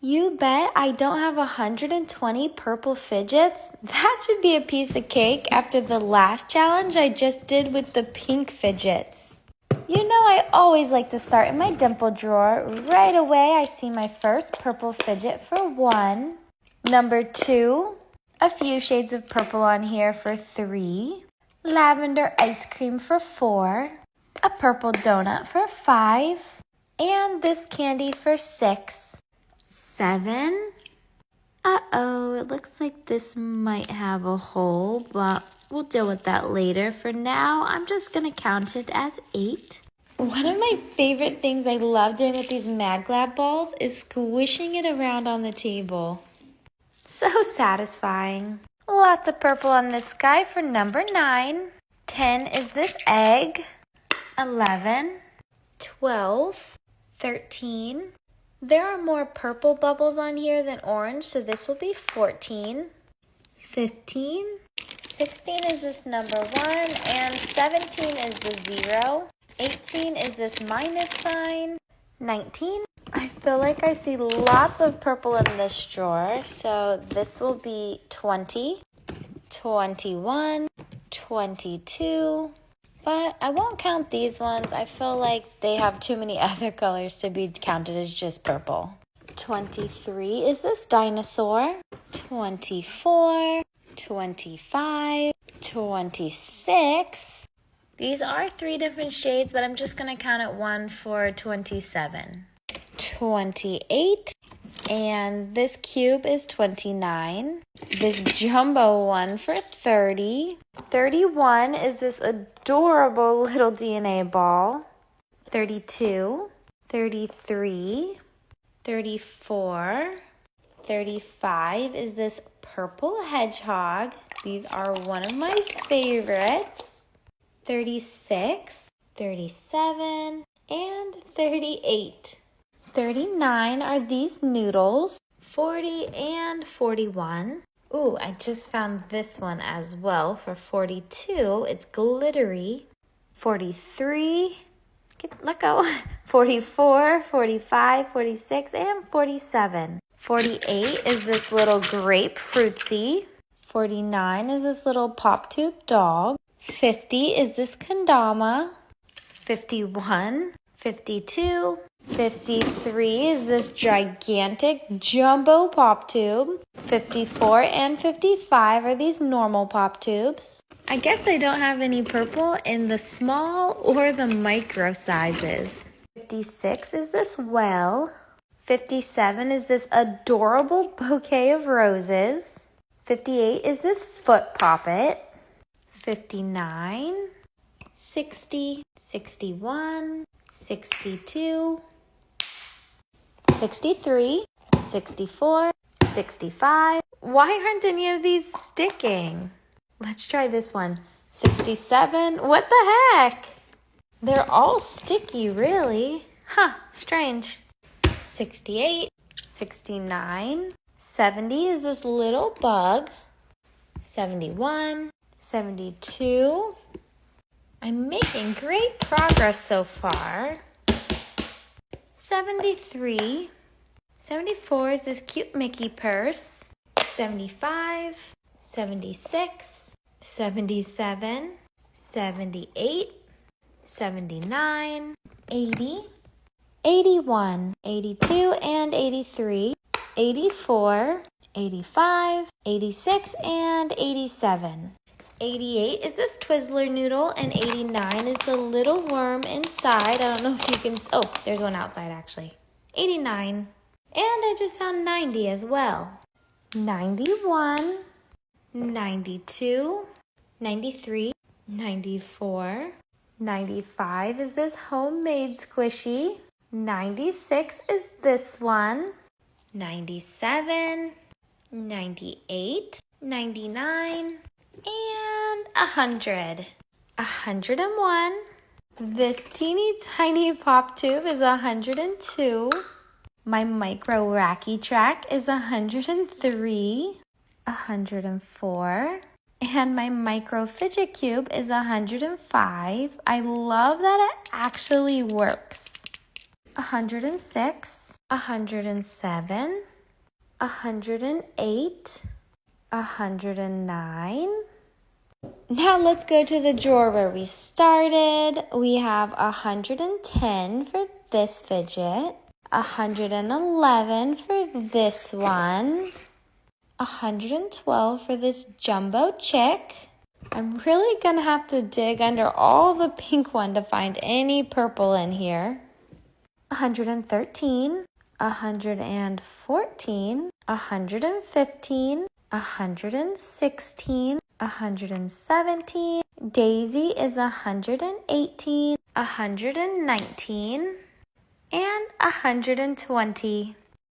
You bet I don't have 120 purple fidgets? That should be a piece of cake after the last challenge I just did with the pink fidgets. You know I always like to start in my dimple drawer. Right away I see my first purple fidget for 1. Number 2, a few shades of purple on here for 3. Lavender ice cream for 4. A purple donut for 5. And this candy for 6. 7. Uh-oh, it looks like this might have a hole, but we'll deal with that later. For now, I'm just going to count it as 8. One of my favorite things I love doing with these Mad Glad balls is squishing it around on the table. So satisfying. Lots of purple on this guy for number 9. 10 is this egg. 11. 12. 13. There are more purple bubbles on here than orange, so this will be 14. 15. 16 is this number 1, and 17 is the 0. 18 is this minus sign. 19. I feel like I see lots of purple in this drawer, so this will be 20. 21. 22. But I won't count these ones. I feel like they have too many other colors to be counted as just purple. 23 is this dinosaur. 24, 25, 26. These are 3 different shades, but I'm just going to count it 1 for 27. 28. And this cube is 29. This jumbo one for 30. 31 is this adorable little DNA ball. 32. 33. 34. 35 is this purple hedgehog. These are one of my favorites. 36. 37. And 38. 39 are these noodles. 40 and 41. Ooh, I just found this one as well for 42. It's glittery. 43. Let go. 44, 45, 46, and 47. 48 is this little grape fruitsy. 49 is this little pop tube dog. 50 is this kendama. 51. 52. 53 is this gigantic jumbo pop tube. 54 and 55 are these normal pop tubes. I guess I don't have any purple in the small or the micro sizes. 56 is this well. 57 is this adorable bouquet of roses. 58 is this foot poppet. 59, 60, 61, 62, 63, 64, 65. Why aren't any of these sticking? Let's try this one. 67. What the heck? They're all sticky, really. Huh, strange. 68, 69, 70 is this little bug. 71, 72. I'm making great progress so far. 73. 74 is this cute Mickey purse. 75. 76. 77. 78. 79. 80. 81. 82 and 83. 84. 85. 86 and 87. 88 is this Twizzler noodle, and 89 is the little worm inside. I don't know if you can... Oh, there's one outside, actually. 89. And I just found 90 as well. 91. 92. 93. 94. 95 is this homemade squishy. 96 is this one. 97. 98. 99. And 100. 101. This teeny tiny pop tube is 102. My micro racky track is 103. 104. And my micro fidget cube is 105. I love that it actually works. 106. 107. 108, 109. Now let's go to the drawer where we started. We have 110 for this fidget, 111 for this one, 112 for this jumbo chick. I'm really gonna have to dig under all the pink one to find any purple in here. 113, 114, 115, 116, 117. Daisy is 118, 119, and 120.